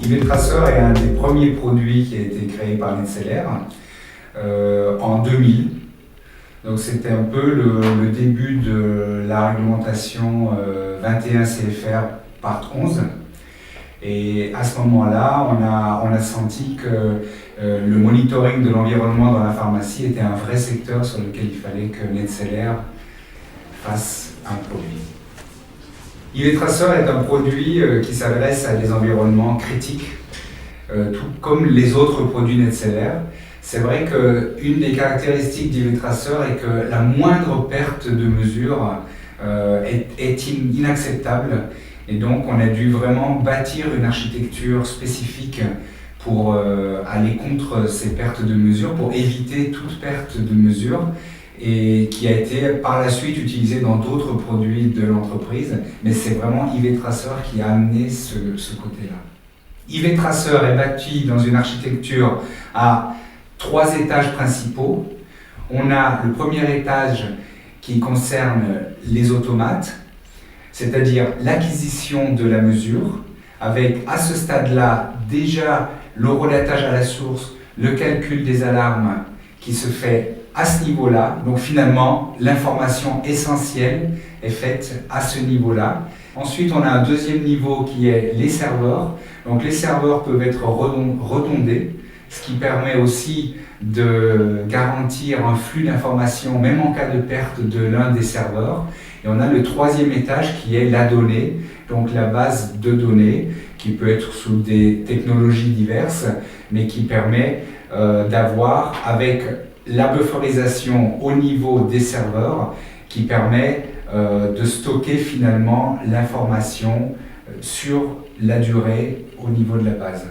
IVTracer est un des premiers produits qui a été créé par NetSeller en 2000. Donc c'était un peu le début de la réglementation 21 CFR part 11. Et à ce moment-là, on a senti que le monitoring de l'environnement dans la pharmacie était un vrai secteur sur lequel il fallait que NetSeller fasse un produit. IVTracer est un produit qui s'adresse à des environnements critiques, tout comme les autres produits NetSeller. C'est vrai qu'une des caractéristiques d'IVTracer est que la moindre perte de mesure est inacceptable. Et donc on a dû vraiment bâtir une architecture spécifique pour aller contre ces pertes de mesure, pour éviter toute perte de mesure, et qui a été par la suite utilisée dans d'autres produits de l'entreprise. Mais c'est vraiment IVTracer qui a amené ce côté-là. IVTracer est bâti dans une architecture à 3 étages principaux. On a le premier étage qui concerne les automates, c'est-à-dire l'acquisition de la mesure, avec à ce stade-là déjà le relatage à la source, le calcul des alarmes qui se fait à ce niveau-là. Donc finalement, l'information essentielle est faite à ce niveau-là. Ensuite, on a un deuxième niveau qui est les serveurs. Donc les serveurs peuvent être redondés, ce qui permet aussi de garantir un flux d'informations, même en cas de perte de l'un des serveurs. Et on a le troisième étage qui est la donnée, donc la base de données, qui peut être sous des technologies diverses, mais qui permet d'avoir, avec la bufferisation au niveau des serveurs, qui permet de stocker finalement l'information sur la durée au niveau de la base.